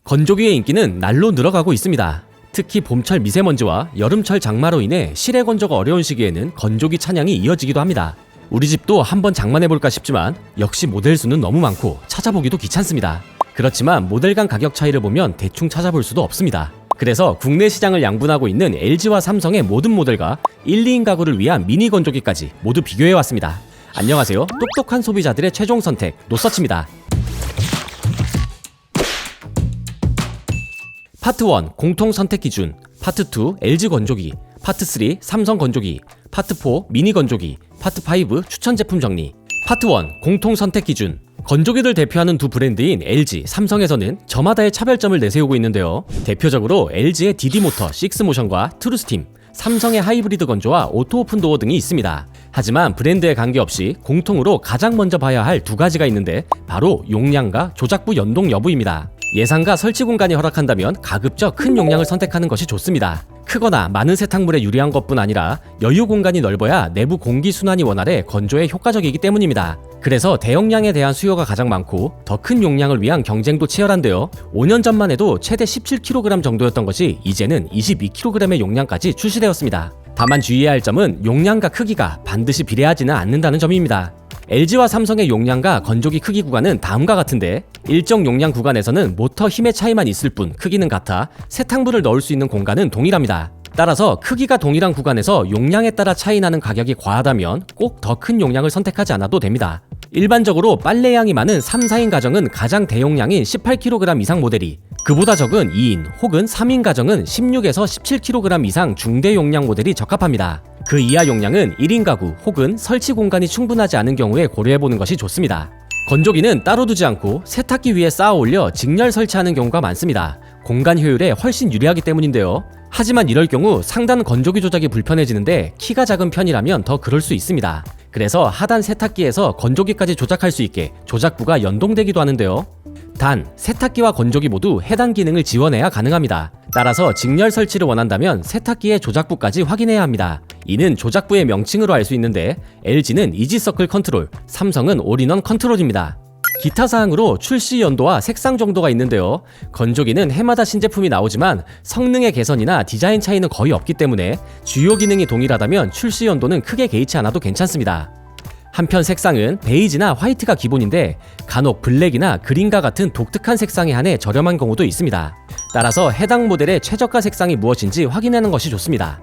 건조기의 인기는 날로 늘어가고 있습니다. 특히 봄철 미세먼지와 여름철 장마로 인해 실외 건조가 어려운 시기에는 건조기 찬양이 이어지기도 합니다. 우리 집도 한번 장만해볼까 싶지만 역시 모델 수는 너무 많고 찾아보기도 귀찮습니다. 그렇지만 모델 간 가격 차이를 보면 대충 찾아볼 수도 없습니다. 그래서 국내 시장을 양분하고 있는 LG와 삼성의 모든 모델과 1, 2인 가구를 위한 미니 건조기까지 모두 비교해왔습니다. 안녕하세요. 똑똑한 소비자들의 최종 선택 노서치입니다. 파트 1 공통 선택 기준, 파트 2 LG 건조기, 파트 3 삼성 건조기, 파트 4 미니 건조기, 파트 5 추천 제품 정리. 파트 1 공통 선택 기준. 건조기를 대표하는 두 브랜드인 LG, 삼성에서는 저마다의 차별점을 내세우고 있는데요. 대표적으로 LG의 DD모터 6모션과 트루스팀, 삼성의 하이브리드 건조와 오토 오픈 도어 등이 있습니다. 하지만 브랜드에 관계없이 공통으로 가장 먼저 봐야 할 두 가지가 있는데 바로 용량과 조작부 연동 여부입니다. 예산과 설치 공간이 허락한다면 가급적 큰 용량을 선택하는 것이 좋습니다. 크거나 많은 세탁물에 유리한 것뿐 아니라 여유 공간이 넓어야 내부 공기 순환이 원활해 건조에 효과적이기 때문입니다. 그래서 대용량에 대한 수요가 가장 많고 더 큰 용량을 위한 경쟁도 치열한데요. 5년 전만 해도 최대 17kg 정도였던 것이 이제는 22kg의 용량까지 출시되었습니다. 다만 주의해야 할 점은 용량과 크기가 반드시 비례하지는 않는다는 점입니다. LG와 삼성의 용량과 건조기 크기 구간은 다음과 같은데 일정 용량 구간에서는 모터 힘의 차이만 있을 뿐 크기는 같아 세탁물을 넣을 수 있는 공간은 동일합니다. 따라서 크기가 동일한 구간에서 용량에 따라 차이 나는 가격이 과하다면 꼭 더 큰 용량을 선택하지 않아도 됩니다. 일반적으로 빨래량이 많은 3, 4인 가정은 가장 대용량인 18kg 이상 모델이, 그보다 적은 2인 혹은 3인 가정은 16에서 17kg 이상 중대 용량 모델이 적합합니다. 그 이하 용량은 1인 가구 혹은 설치 공간이 충분하지 않은 경우에 고려해보는 것이 좋습니다. 건조기는 따로 두지 않고 세탁기 위에 쌓아 올려 직렬 설치하는 경우가 많습니다. 공간 효율에 훨씬 유리하기 때문인데요. 하지만 이럴 경우 상단 건조기 조작이 불편해지는데 키가 작은 편이라면 더 그럴 수 있습니다. 그래서 하단 세탁기에서 건조기까지 조작할 수 있게 조작부가 연동되기도 하는데요. 단, 세탁기와 건조기 모두 해당 기능을 지원해야 가능합니다. 따라서 직렬 설치를 원한다면 세탁기의 조작부까지 확인해야 합니다. 이는 조작부의 명칭으로 알 수 있는데 LG는 이지서클 컨트롤, 삼성은 올인원 컨트롤입니다. 기타 사항으로 출시 연도와 색상 정도가 있는데요. 건조기는 해마다 신제품이 나오지만 성능의 개선이나 디자인 차이는 거의 없기 때문에 주요 기능이 동일하다면 출시 연도는 크게 개의치 않아도 괜찮습니다. 한편 색상은 베이지나 화이트가 기본인데 간혹 블랙이나 그린과 같은 독특한 색상에 한해 저렴한 경우도 있습니다. 따라서 해당 모델의 최저가 색상이 무엇인지 확인하는 것이 좋습니다.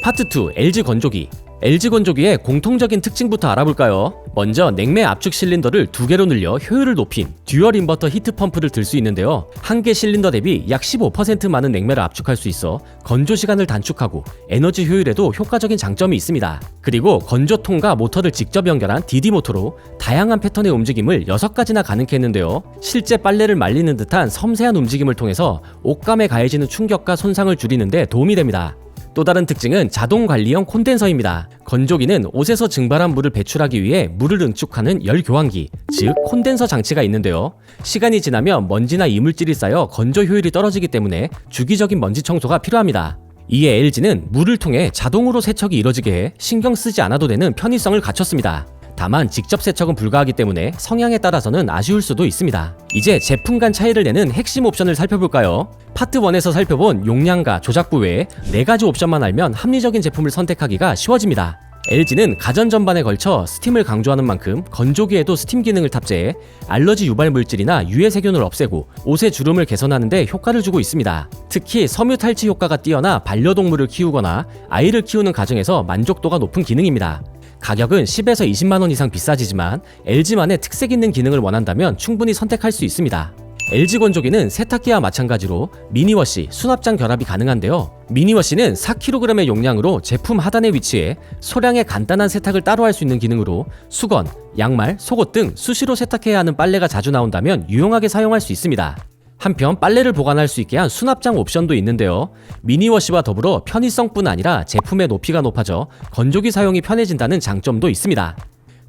파트 2 LG 건조기. LG 건조기의 공통적인 특징부터 알아볼까요? 먼저 냉매 압축 실린더를 2개로 늘려 효율을 높인 듀얼 인버터 히트 펌프를 들 수 있는데요. 한 개 실린더 대비 약 15% 많은 냉매를 압축할 수 있어 건조 시간을 단축하고 에너지 효율에도 효과적인 장점이 있습니다. 그리고 건조통과 모터를 직접 연결한 DD모터로 다양한 패턴의 움직임을 6가지나 가능케 했는데요. 실제 빨래를 말리는 듯한 섬세한 움직임을 통해서 옷감에 가해지는 충격과 손상을 줄이는 데 도움이 됩니다. 또 다른 특징은 자동 관리형 콘덴서입니다. 건조기는 옷에서 증발한 물을 배출하기 위해 물을 응축하는 열 교환기, 즉 콘덴서 장치가 있는데요. 시간이 지나면 먼지나 이물질이 쌓여 건조 효율이 떨어지기 때문에 주기적인 먼지 청소가 필요합니다. 이에 LG는 물을 통해 자동으로 세척이 이뤄지게 해 신경 쓰지 않아도 되는 편의성을 갖췄습니다. 다만 직접 세척은 불가하기 때문에 성향에 따라서는 아쉬울 수도 있습니다. 이제 제품 간 차이를 내는 핵심 옵션을 살펴볼까요? 파트 1에서 살펴본 용량과 조작부 외에 4가지 옵션만 알면 합리적인 제품을 선택하기가 쉬워집니다. LG는 가전 전반에 걸쳐 스팀을 강조하는 만큼 건조기에도 스팀 기능을 탑재해 알러지 유발 물질이나 유해 세균을 없애고 옷의 주름을 개선하는 데 효과를 주고 있습니다. 특히 섬유 탈취 효과가 뛰어나 반려동물을 키우거나 아이를 키우는 가정에서 만족도가 높은 기능입니다. 가격은 10에서 20만원 이상 비싸지지만 LG만의 특색 있는 기능을 원한다면 충분히 선택할 수 있습니다. LG 건조기는 세탁기와 마찬가지로 미니워시, 수납장 결합이 가능한데요. 미니워시는 4kg의 용량으로 제품 하단에 위치해 소량의 간단한 세탁을 따로 할 수 있는 기능으로 수건, 양말, 속옷 등 수시로 세탁해야 하는 빨래가 자주 나온다면 유용하게 사용할 수 있습니다. 한편 빨래를 보관할 수 있게 한 수납장 옵션도 있는데요. 미니워시와 더불어 편의성뿐 아니라 제품의 높이가 높아져 건조기 사용이 편해진다는 장점도 있습니다.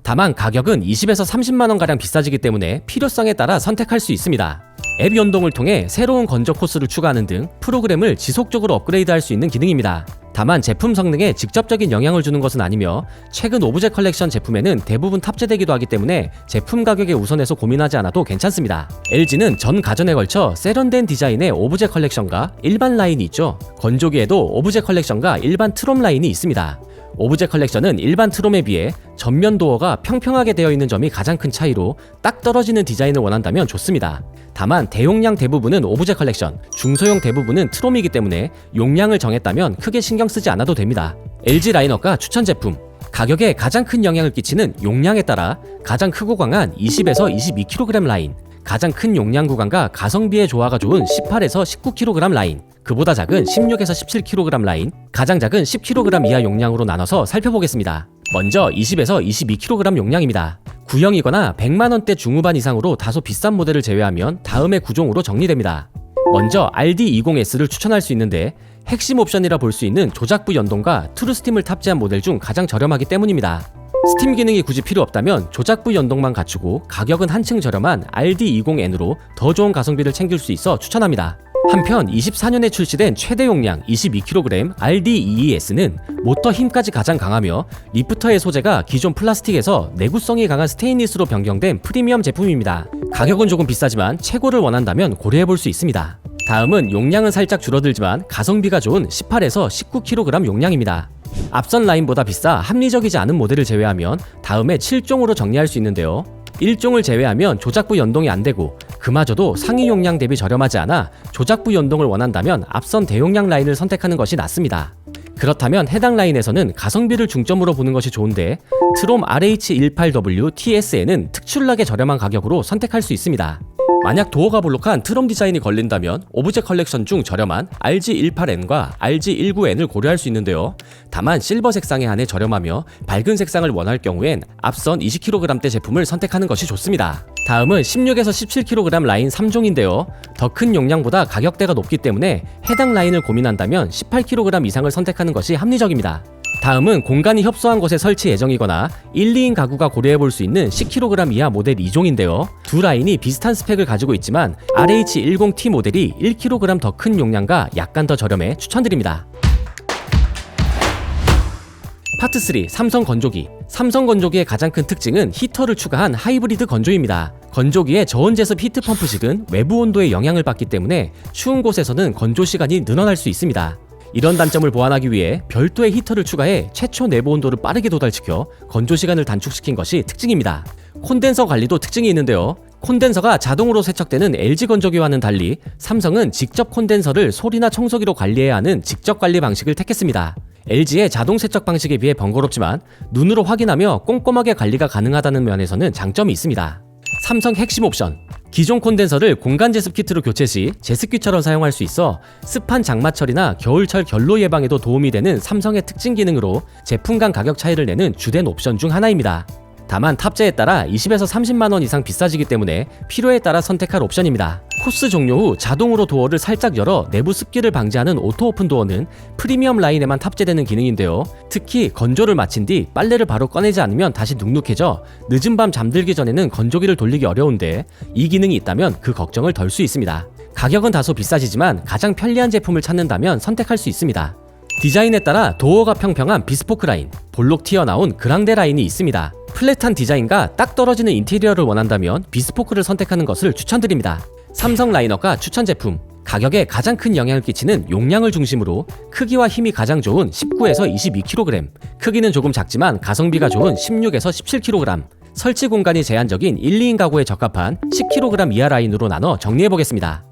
다만 가격은 20에서 30만원가량 비싸지기 때문에 필요성에 따라 선택할 수 있습니다. 앱 연동을 통해 새로운 건조 코스를 추가하는 등 프로그램을 지속적으로 업그레이드할 수 있는 기능입니다. 다만 제품 성능에 직접적인 영향을 주는 것은 아니며 최근 오브제 컬렉션 제품에는 대부분 탑재되기도 하기 때문에 제품 가격에 우선해서 고민하지 않아도 괜찮습니다. LG는 전 가전에 걸쳐 세련된 디자인의 오브제 컬렉션과 일반 라인이 있죠. 건조기에도 오브제 컬렉션과 일반 트롬 라인이 있습니다. 오브제 컬렉션은 일반 트롬에 비해 전면 도어가 평평하게 되어 있는 점이 가장 큰 차이로 딱 떨어지는 디자인을 원한다면 좋습니다. 다만 대용량 대부분은 오브제 컬렉션, 중소형 대부분은 트롬이기 때문에 용량을 정했다면 크게 신경 쓰지 않아도 됩니다. LG 라인업과 추천 제품, 가격에 가장 큰 영향을 끼치는 용량에 따라 가장 크고 강한 20에서 22kg 라인, 가장 큰 용량 구간과 가성비의 조화가 좋은 18에서 19kg 라인, 그보다 작은 16에서 17kg 라인, 가장 작은 10kg 이하 용량으로 나눠서 살펴보겠습니다. 먼저 20에서 22kg 용량입니다. 구형이거나 100만원대 중후반 이상으로 다소 비싼 모델을 제외하면 다음의 구종으로 정리됩니다. 먼저 RD20S를 추천할 수 있는데 핵심 옵션이라 볼 수 있는 조작부 연동과 트루스팀을 탑재한 모델 중 가장 저렴하기 때문입니다. 스팀 기능이 굳이 필요 없다면 조작부 연동만 갖추고 가격은 한층 저렴한 RD20N으로 더 좋은 가성비를 챙길 수 있어 추천합니다. 한편 24년에 출시된 최대 용량 22kg RD22S는 모터 힘까지 가장 강하며 리프터의 소재가 기존 플라스틱에서 내구성이 강한 스테인리스로 변경된 프리미엄 제품입니다. 가격은 조금 비싸지만 최고를 원한다면 고려해볼 수 있습니다. 다음은 용량은 살짝 줄어들지만 가성비가 좋은 18에서 19kg 용량입니다. 앞선 라인보다 비싸 합리적이지 않은 모델을 제외하면 다음에 7종으로 정리할 수 있는데요. 1종을 제외하면 조작부 연동이 안되고 그마저도 상위 용량 대비 저렴하지 않아 조작부 연동을 원한다면 앞선 대용량 라인을 선택하는 것이 낫습니다. 그렇다면 해당 라인에서는 가성비를 중점으로 보는 것이 좋은데 트롬 RH18W TSN은 특출나게 저렴한 가격으로 선택할 수 있습니다. 만약 도어가 볼록한 트롬 디자인이 걸린다면 오브제 컬렉션 중 저렴한 RG18N과 RG19N을 고려할 수 있는데요. 다만 실버 색상에 한해 저렴하며 밝은 색상을 원할 경우엔 앞선 20kg대 제품을 선택하는 것이 좋습니다. 다음은 16에서 17kg 라인 3종인데요. 더 큰 용량보다 가격대가 높기 때문에 해당 라인을 고민한다면 18kg 이상을 선택하는 것이 합리적입니다. 다음은 공간이 협소한 곳에 설치 예정이거나 1, 2인 가구가 고려해볼 수 있는 10kg 이하 모델 2종인데요. 두 라인이 비슷한 스펙을 가지고 있지만 RH10T 모델이 1kg 더 큰 용량과 약간 더 저렴해 추천드립니다. 파트 3. 삼성 건조기. 삼성 건조기의 가장 큰 특징은 히터를 추가한 하이브리드 건조입니다. 건조기의 저온제습 히트펌프식은 외부 온도에 영향을 받기 때문에 추운 곳에서는 건조 시간이 늘어날 수 있습니다. 이런 단점을 보완하기 위해 별도의 히터를 추가해 최초 내부 온도를 빠르게 도달시켜 건조 시간을 단축시킨 것이 특징입니다. 콘덴서 관리도 특징이 있는데요. 콘덴서가 자동으로 세척되는 LG 건조기와는 달리 삼성은 직접 콘덴서를 솔이나 청소기로 관리해야 하는 직접 관리 방식을 택했습니다. LG의 자동 세척 방식에 비해 번거롭지만 눈으로 확인하며 꼼꼼하게 관리가 가능하다는 면에서는 장점이 있습니다. 삼성 핵심 옵션. 기존 콘덴서를 공간 제습 키트로 교체 시 제습기처럼 사용할 수 있어 습한 장마철이나 겨울철 결로 예방에도 도움이 되는 삼성의 특징 기능으로 제품 간 가격 차이를 내는 주된 옵션 중 하나입니다. 다만 탑재에 따라 20에서 30만원 이상 비싸지기 때문에 필요에 따라 선택할 옵션입니다. 코스 종료 후 자동으로 도어를 살짝 열어 내부 습기를 방지하는 오토 오픈 도어는 프리미엄 라인에만 탑재되는 기능인데요. 특히 건조를 마친 뒤 빨래를 바로 꺼내지 않으면 다시 눅눅해져 늦은 밤 잠들기 전에는 건조기를 돌리기 어려운데 이 기능이 있다면 그 걱정을 덜 수 있습니다. 가격은 다소 비싸지지만 가장 편리한 제품을 찾는다면 선택할 수 있습니다. 디자인에 따라 도어가 평평한 비스포크 라인, 볼록 튀어나온 그랑데 라인이 있습니다. 플랫한 디자인과 딱 떨어지는 인테리어를 원한다면 비스포크를 선택하는 것을 추천드립니다. 삼성 라인업과 추천 제품. 가격에 가장 큰 영향을 끼치는 용량을 중심으로 크기와 힘이 가장 좋은 19에서 22kg, 크기는 조금 작지만 가성비가 좋은 16에서 17kg, 설치 공간이 제한적인 1, 2인 가구에 적합한 10kg 이하 라인으로 나눠 정리해보겠습니다.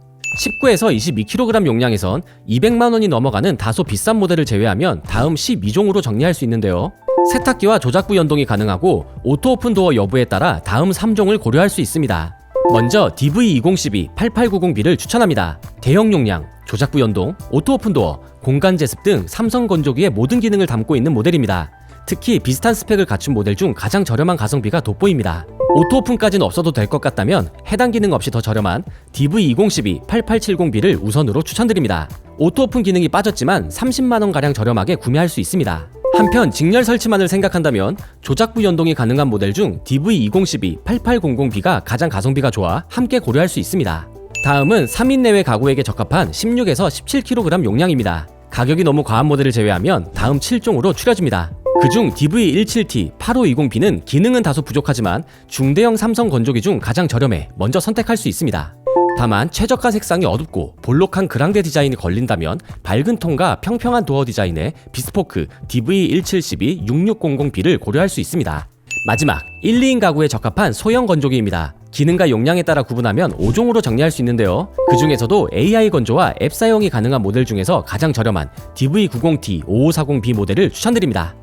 19에서 22kg 용량에선 200만원이 넘어가는 다소 비싼 모델을 제외하면 다음 12종으로 정리할 수 있는데요. 세탁기와 조작부 연동이 가능하고 오토 오픈 도어 여부에 따라 다음 3종을 고려할 수 있습니다. 먼저 DV2012-8890B를 추천합니다. 대형 용량, 조작부 연동, 오토 오픈 도어, 공간 제습 등 삼성 건조기의 모든 기능을 담고 있는 모델입니다. 특히 비슷한 스펙을 갖춘 모델 중 가장 저렴한 가성비가 돋보입니다. 오토 오픈까지는 없어도 될 것 같다면 해당 기능 없이 더 저렴한 DV2012-8870B를 우선으로 추천드립니다. 오토 오픈 기능이 빠졌지만 30만원가량 저렴하게 구매할 수 있습니다. 한편 직렬 설치만을 생각한다면 조작부 연동이 가능한 모델 중 DV2012-8800B가 가장 가성비가 좋아 함께 고려할 수 있습니다. 다음은 3인 내외 가구에게 적합한 16에서 17kg 용량입니다. 가격이 너무 과한 모델을 제외하면 다음 7종으로 추려집니다. 그중 DV17T 8520B는 기능은 다소 부족하지만 중대형 삼성 건조기 중 가장 저렴해 먼저 선택할 수 있습니다. 다만 최저가 색상이 어둡고 볼록한 그랑데 디자인이 걸린다면 밝은 톤과 평평한 도어 디자인의 비스포크 DV1712-6600B를 고려할 수 있습니다. 마지막 1, 2인 가구에 적합한 소형 건조기입니다. 기능과 용량에 따라 구분하면 5종으로 정리할 수 있는데요. 그 중에서도 AI 건조와 앱 사용이 가능한 모델 중에서 가장 저렴한 DV90T5540B 모델을 추천드립니다.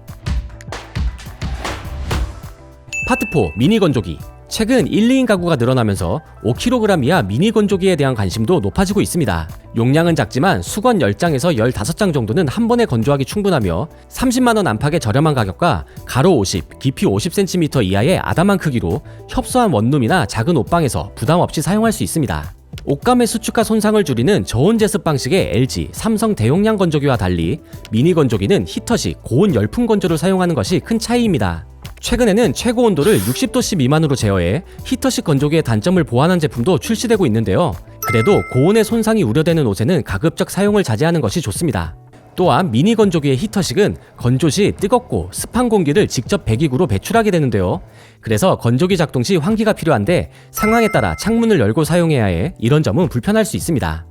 파트4 미니 건조기. 최근 1, 2인 가구가 늘어나면서 5kg 이하 미니 건조기에 대한 관심도 높아지고 있습니다. 용량은 작지만 수건 10장에서 15장 정도는 한 번에 건조하기 충분하며 30만원 안팎의 저렴한 가격과 가로 50, 깊이 50cm 이하의 아담한 크기로 협소한 원룸이나 작은 옷방에서 부담 없이 사용할 수 있습니다. 옷감의 수축과 손상을 줄이는 저온 제습 방식의 LG, 삼성 대용량 건조기와 달리 미니 건조기는 히터식 고온 열풍 건조를 사용하는 것이 큰 차이입니다. 최근에는 최고 온도를 60도씨 미만으로 제어해 히터식 건조기의 단점을 보완한 제품도 출시되고 있는데요. 그래도 고온의 손상이 우려되는 옷에는 가급적 사용을 자제하는 것이 좋습니다. 또한 미니 건조기의 히터식은 건조 시 뜨겁고 습한 공기를 직접 배기구로 배출하게 되는데요. 그래서 건조기 작동 시 환기가 필요한데 상황에 따라 창문을 열고 사용해야 해 이런 점은 불편할 수 있습니다.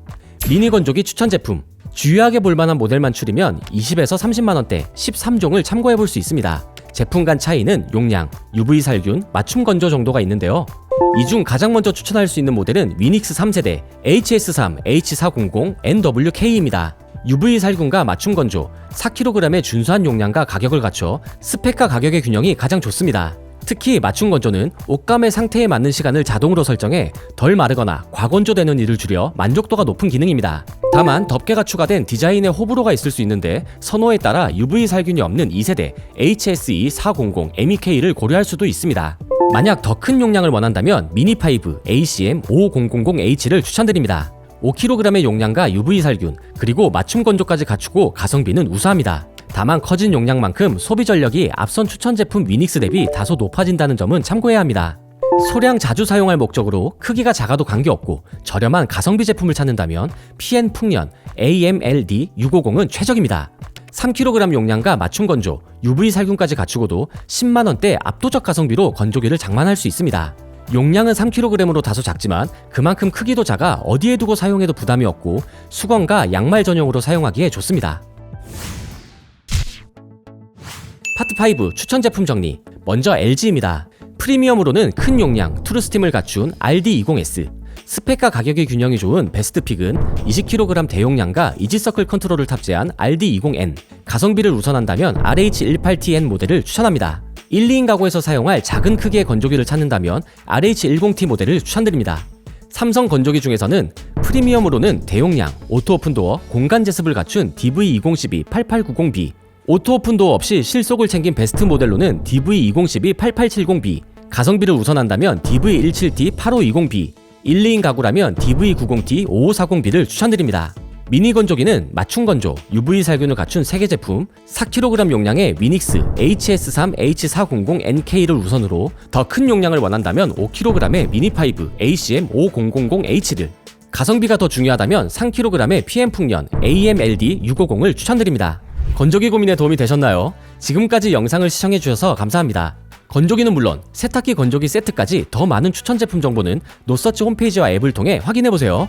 미니 건조기 추천 제품. 주요하게 볼만한 모델만 추리면 20에서 30만원대 13종을 참고해볼 수 있습니다. 제품 간 차이는 용량, UV 살균, 맞춤 건조 정도가 있는데요. 이 중 가장 먼저 추천할 수 있는 모델은 위닉스 3세대 HS3 H400 NWK입니다. UV 살균과 맞춤 건조, 4kg의 준수한 용량과 가격을 갖춰 스펙과 가격의 균형이 가장 좋습니다. 특히 맞춤 건조는 옷감의 상태에 맞는 시간을 자동으로 설정해 덜 마르거나 과건조되는 일을 줄여 만족도가 높은 기능입니다. 다만 덮개가 추가된 디자인의 호불호가 있을 수 있는데 선호에 따라 UV 살균이 없는 2세대 HSE400 MEK를 고려할 수도 있습니다. 만약 더 큰 용량을 원한다면 미니5 ACM5000H를 추천드립니다. 5kg의 용량과 UV 살균, 그리고 맞춤 건조까지 갖추고 가성비는 우수합니다. 다만 커진 용량만큼 소비 전력이 앞선 추천 제품 위닉스 대비 다소 높아진다는 점은 참고해야 합니다. 소량 자주 사용할 목적으로 크기가 작아도 관계없고 저렴한 가성비 제품을 찾는다면 PN 풍년 AMLD 650은 최적입니다. 3kg 용량과 맞춤 건조, UV 살균까지 갖추고도 10만원대 압도적 가성비로 건조기를 장만할 수 있습니다. 용량은 3kg으로 다소 작지만 그만큼 크기도 작아 어디에 두고 사용해도 부담이 없고 수건과 양말 전용으로 사용하기에 좋습니다. 파트5 추천 제품 정리. 먼저 LG입니다. 프리미엄으로는 큰 용량 투르스팀을 갖춘 RD20S, 스펙과 가격의 균형이 좋은 베스트픽은 20kg 대용량과 이지서클 컨트롤을 탑재한 RD20N, 가성비를 우선한다면 RH18TN 모델을 추천합니다. 1, 2인 가구에서 사용할 작은 크기의 건조기를 찾는다면 RH10T 모델을 추천드립니다. 삼성 건조기 중에서는 프리미엄으로는 대용량, 오토 오픈도어, 공간 제습을 갖춘 DV2012-8890B, 오토 오픈도어 없이 실속을 챙긴 베스트 모델로는 DV2012-8870B, 가성비를 우선한다면 DV17T-8520B, 1, 2인 가구라면 DV90T-5540B를 추천드립니다. 미니 건조기는 맞춤 건조, UV 살균을 갖춘 3개 제품, 4kg 용량의 위닉스 HS3 H400NK를 우선으로 더 큰 용량을 원한다면 5kg의 미니5 ACM5000H를, 가성비가 더 중요하다면 3kg의 PM풍년 AMLD 650을 추천드립니다. 건조기 고민에 도움이 되셨나요? 지금까지 영상을 시청해주셔서 감사합니다. 건조기는 물론 세탁기 건조기 세트까지 더 많은 추천 제품 정보는 노서치 홈페이지와 앱을 통해 확인해보세요.